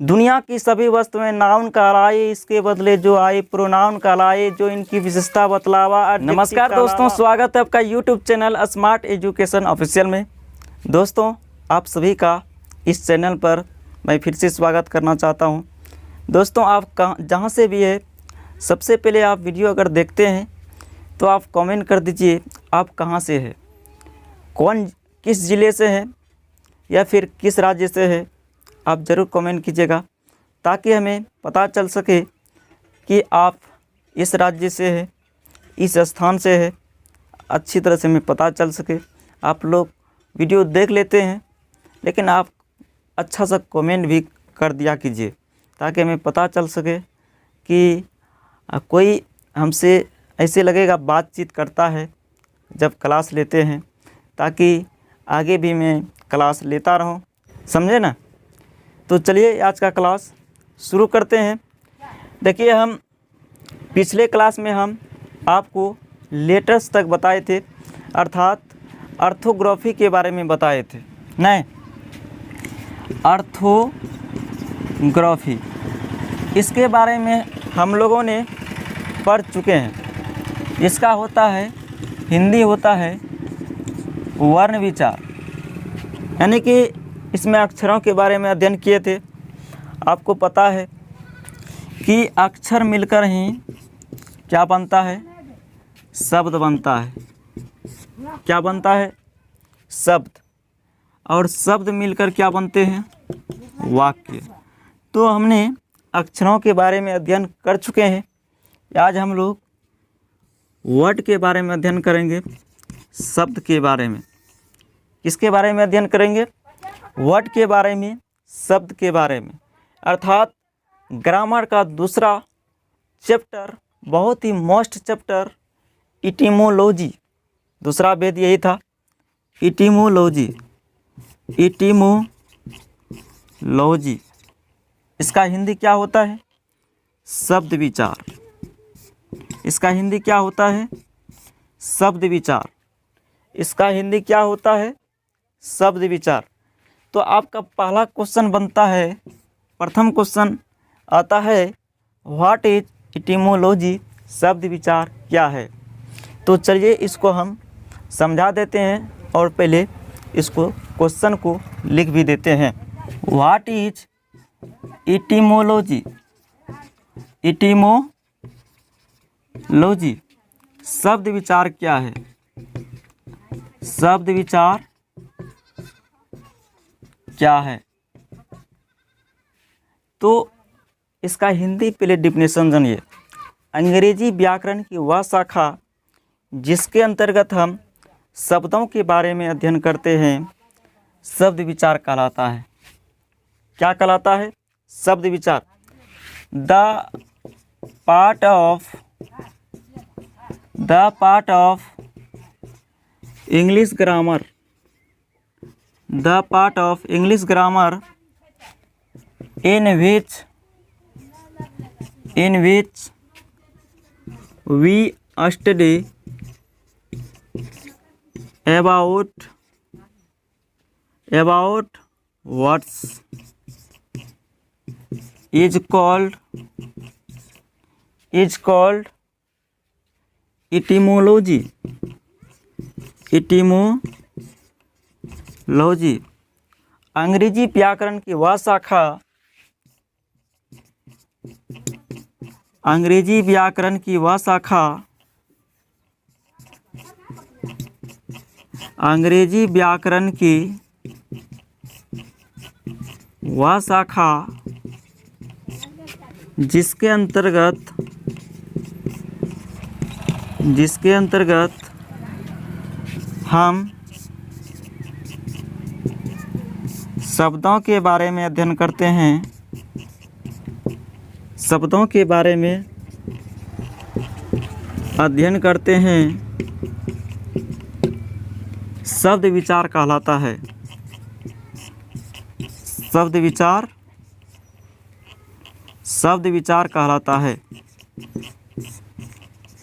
दुनिया की सभी वस्तुएं नाउन कहलाए, इसके बदले जो आए प्रोनाउन कहलाए, जो इनकी विशेषता बतलावा। नमस्कार दोस्तों, स्वागत है आपका YouTube channel smart education official में। दोस्तों, आप सभी का इस चैनल पर मैं फिर से स्वागत करना चाहता हूं। दोस्तों, आप जहां से भी है, सबसे पहले आप वीडियो अगर देखते हैं तो आप कमेंट कर दीजिए आप कहां से है, किस ज़िले से है या फिर किस राज्य से है। आप ज़रूर कमेंट कीजिएगा ताकि हमें पता चल सके कि आप इस राज्य से है, इस स्थान से है। अच्छी तरह से हमें पता चल सके। आप लोग वीडियो देख लेते हैं लेकिन आप अच्छा सा कमेंट भी कर दिया कीजिए ताकि हमें पता चल सके कि कोई हमसे ऐसे लगेगा बातचीत करता है जब क्लास लेते हैं, ताकि आगे भी मैं क्लास लेता रहूं, समझे ना। तो चलिए आज का क्लास शुरू करते हैं। देखिए, हम पिछले क्लास में हम आपको लेटर्स तक बताए थे, अर्थात ऑर्थोग्राफी के बारे में बताए थे। नहीं, ऑर्थोग्राफी, इसके बारे में हम लोगों ने पढ़ चुके हैं। इसका होता है, हिंदी होता है वर्ण विचार, यानी कि इसमें अक्षरों के बारे में अध्ययन किए थे। आपको पता है कि अक्षर मिलकर ही क्या बनता है, शब्द बनता है। क्या बनता है? शब्द। और शब्द मिलकर क्या बनते हैं? वाक्य। तो हमने अक्षरों के बारे में अध्ययन कर चुके हैं। आज हम लोग वर्ड के बारे में अध्ययन करेंगे, शब्द के बारे में। किसके बारे में अध्ययन करेंगे? वर्ड के बारे में, शब्द के बारे में, अर्थात ग्रामर का दूसरा चैप्टर, बहुत ही मोस्ट चैप्टर, इटिमोलॉजी। दूसरा वेद यही था, इटिमोलॉजी। इटिमोलॉजी, इसका हिंदी क्या होता है? शब्द विचार। इसका हिंदी क्या होता है? शब्द विचार। इसका हिंदी क्या होता है? शब्द विचार। तो आपका पहला क्वेश्चन बनता है, प्रथम क्वेश्चन आता है, व्हाट इज इटिमोलॉजी? शब्द विचार क्या है? तो चलिए इसको हम समझा देते हैं और पहले इसको क्वेश्चन को लिख भी देते हैं। What is etymology? इटिमोलॉजी, शब्द विचार क्या है? शब्द विचार क्या है? तो इसका हिंदी पहले डिफिनेशन जानिए। अंग्रेजी व्याकरण की वह शाखा जिसके अंतर्गत हम शब्दों के बारे में अध्ययन करते हैं, शब्द विचार कहलाता है। क्या कहलाता है? शब्द विचार। The part of English grammar, the part of English grammar in which we study about words is called etymology. Etymology, अंग्रेजी व्याकरण की वह शाखा, अंग्रेजी व्याकरण की वह शाखा, अंग्रेजी व्याकरण की वह शाखा जिसके अंतर्गत हम शब्दों के बारे में अध्ययन करते हैं, शब्दों के बारे में अध्ययन करते हैं, शब्द विचार कहलाता है। शब्द विचार कहलाता है।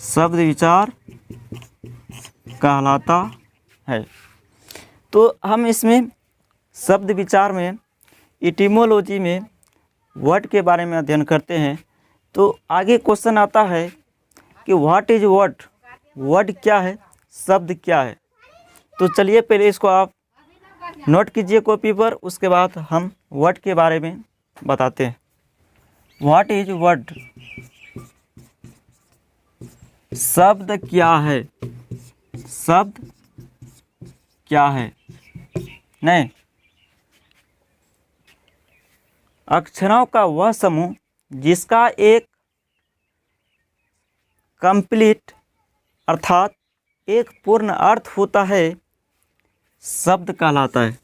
शब्द विचार कहलाता है। तो हम इसमें शब्द विचार में, इटिमोलॉजी में वर्ड के बारे में अध्ययन करते हैं तो आगे क्वेश्चन आता है कि व्हाट इज वर्ड, वर्ड क्या है, शब्द क्या है। तो चलिए पहले इसको आप नोट कीजिए कॉपी पर, उसके बाद हम वर्ड के बारे में बताते हैं। व्हाट इज वर्ड, शब्द क्या है, शब्द क्या है। नहीं, अक्षरों का वह समूह जिसका एक कंप्लीट अर्थात एक पूर्ण अर्थ होता है शब्द कहलाता है।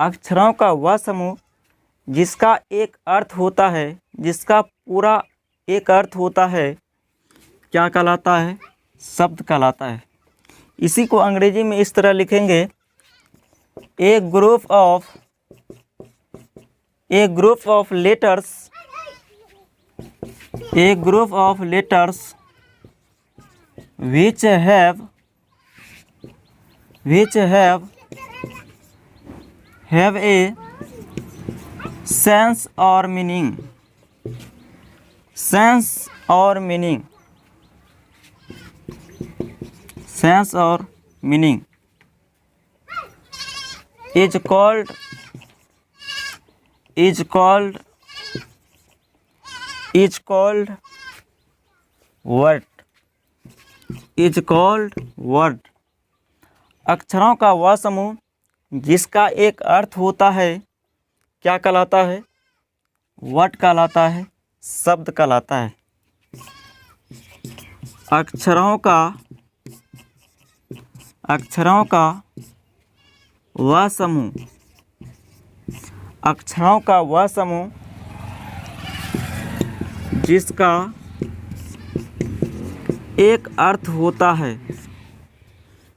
अक्षरों का वह समूह जिसका एक अर्थ होता है, जिसका पूरा एक अर्थ होता है, क्या कहलाता है, शब्द कहलाता है। इसी को अंग्रेजी में इस तरह लिखेंगे, a group of letters, a group of letters which have a sense or meaning, sense or meaning is called word, is called word। अक्षरों का वह समूह जिसका एक अर्थ होता है क्या कहलाता है, वर्ड कहलाता है, शब्द कहलाता है। अक्षरों का वह समूह, अक्षरों का वह समूह जिसका एक अर्थ होता है,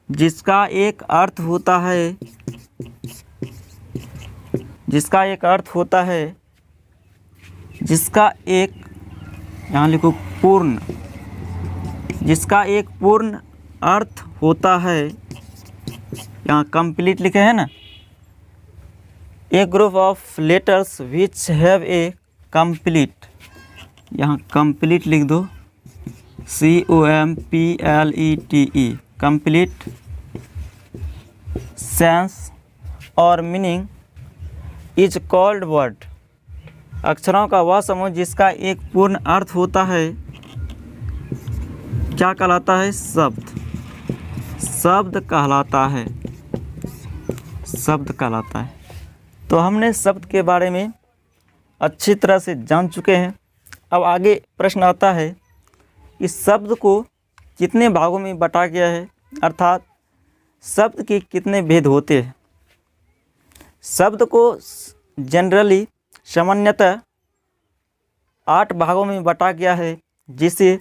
जिसका एक अर्थ होता है, जिसका एक अर्थ होता है, जिसका एक, यहाँ लिखो पूर्ण, जिसका एक पूर्ण अर्थ होता है, यहाँ कंप्लीट लिखे हैं ना, a group of letters which have a complete, यहाँ कंप्लीट लिख दो, COMPLETE, कंप्लीट सेंस और मीनिंग इज कॉल्ड वर्ड। अक्षरों का वह समूह जिसका एक पूर्ण अर्थ होता है क्या कहलाता है, शब्द, शब्द कहलाता है, शब्द कहलाता है। तो हमने शब्द के बारे में अच्छी तरह से जान चुके हैं। अब आगे प्रश्न आता है, इस शब्द को कितने भागों में बांटा गया है, अर्थात शब्द के कितने भेद होते हैं। शब्द को जनरली सामान्यतः 8 भागों में बांटा गया है, जिसे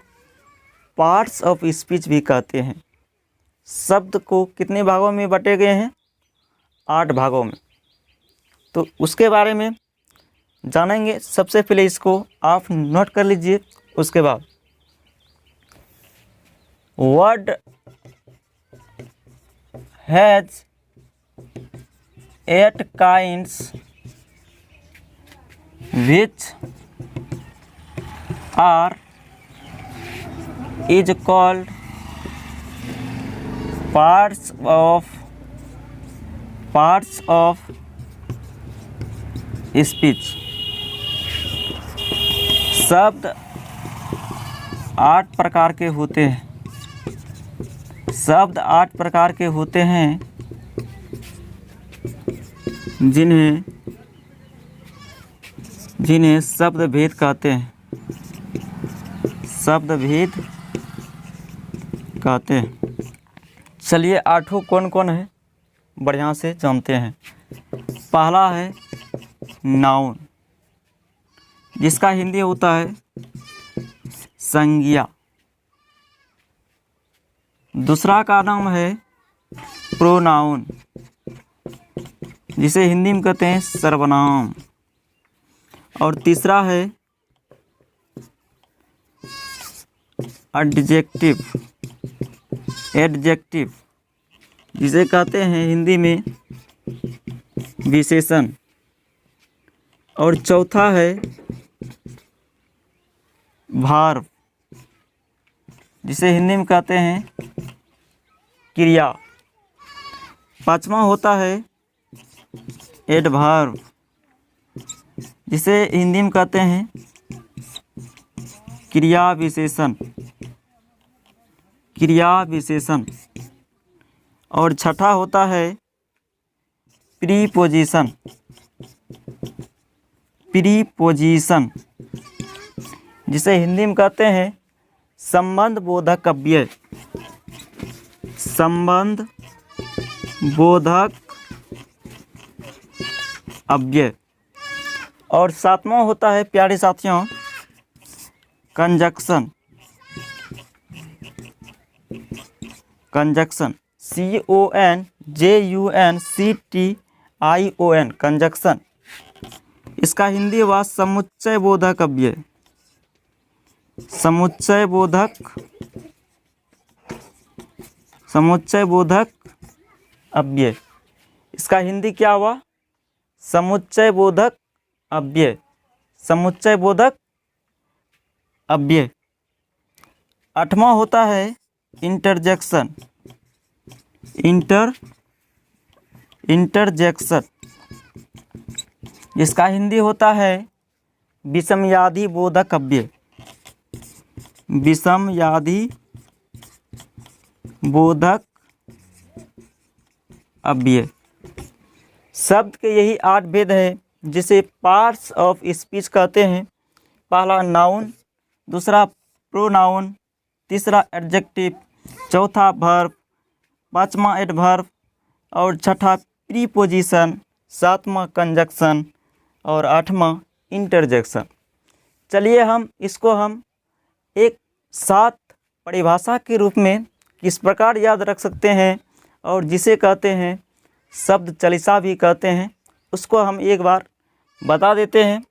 पार्ट्स ऑफ स्पीच भी कहते हैं। शब्द को कितने भागों में बांटे गए हैं, 8 भागों में। तो उसके बारे में जानेंगे। सबसे पहले इसको आप नोट कर लीजिए। उसके बाद word has 8 kinds which are is called parts of speech। शब्द 8 प्रकार के होते हैं, शब्द 8 प्रकार के होते हैं, जिन्हें शब्द भेद कहते हैं, शब्द भेद कहते हैं। चलिए 8 कौन कौन है बढ़िया से जानते हैं। पहला है नाउन, जिसका हिंदी होता है संज्ञा। दूसरा का नाम है प्रोनाउन, जिसे हिंदी में कहते हैं सर्वनाम। और तीसरा है एडजेक्टिव, जिसे कहते हैं हिंदी में विशेषण। और चौथा है भार्ब, जिसे हिंदी में कहते हैं क्रिया। पांचवा होता है एडवर्ब, जिसे हिंदी में कहते हैं क्रिया विशेषण, क्रिया विशेषण। और छठा होता है प्रीपोजिशन, प्रीपोजिशन, जिसे हिंदी में कहते हैं संबंध बोधक अव्यय, संबंध बोधक अव्यय। और सातवां होता है प्यारे साथियों कंजक्शन, कंजक्शन, CONJUNCTION, कंजक्शन। इसका हिंदी व समुच्चय बोधक अव्यय, समुच्चय बोधक, समुच्चय बोधक अव्यय। इसका हिंदी क्या हुआ? समुच्चय बोधक अव्यय, समुच्चय बोधक अव्यय। आठवां होता है इंटरजेक्शन, इंटरजेक्शन, जिसका हिंदी होता है विषमयादि बोधक अव्यय, विषमयादि बोधक अव्यय। शब्द के यही 8 भेद है, जिसे पार्ट्स ऑफ स्पीच कहते हैं। पहला नाउन, दूसरा प्रोनाउन, तीसरा एडजेक्टिव, चौथा वर्ब, पांचवा एडवर्ब और छठा प्रीपोजिशन, सातवां कंजक्शन और आठवां इंटरजेक्शन। चलिए हम इसको एक साथ परिभाषा के रूप में किस प्रकार याद रख सकते हैं, और जिसे कहते हैं शब्द चालीसा भी कहते हैं, उसको हम एक बार बता देते हैं।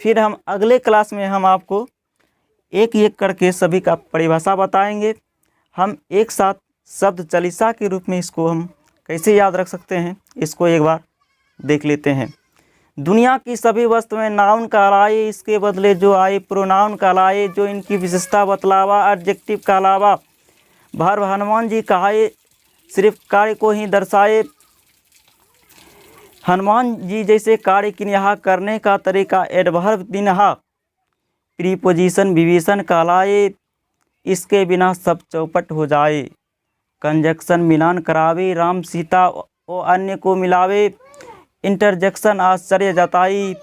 फिर हम अगले क्लास में हम आपको एक एक करके सभी का परिभाषा बताएंगे। हम एक साथ शब्द चालीसा के रूप में इसको हम कैसे याद रख सकते हैं, इसको एक बार देख लेते हैं। दुनिया की सभी वस्तुएं नाउन कहलाए, इसके बदले जो आए प्रोनाउन कहलाए, जो इनकी विशेषता बतलावा एडजेक्टिव कहलावा। भार्ब हनुमान जी कहाए, सिर्फ कार्य को ही दर्शाए। हनुमान जी जैसे कार्य किन्हा, करने का तरीका एडवर्ब दिनहा। प्रीपोजिशन विभीषण कहलाए, इसके बिना सब चौपट हो जाए। कंजक्शन मिलान करावे, राम सीता और अन्य को मिलावे। इंटरजेक्शन आश्चर्य जताई,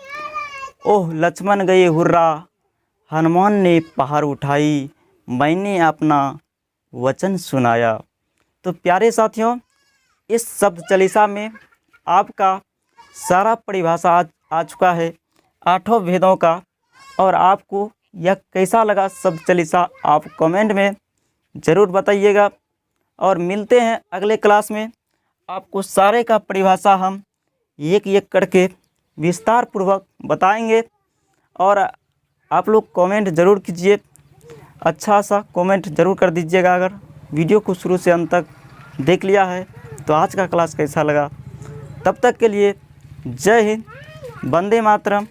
ओह लक्ष्मण गए हुर्रा, हनुमान ने पहाड़ उठाई, मैंने अपना वचन सुनाया। तो प्यारे साथियों, इस शब्द चालीसा में आपका सारा परिभाषा आ चुका है 8 भेदों का। और आपको यह कैसा लगा शब्द चालीसा, आप कमेंट में ज़रूर बताइएगा। और मिलते हैं अगले क्लास में। आपको सारे का परिभाषा हम एक एक करके विस्तार पूर्वक बताएंगे। और आप लोग कमेंट ज़रूर कीजिए, अच्छा सा कमेंट ज़रूर कर दीजिएगा। अगर वीडियो को शुरू से अंत तक देख लिया है तो आज का क्लास कैसा लगा। तब तक के लिए जय हिंद, वंदे मातरम।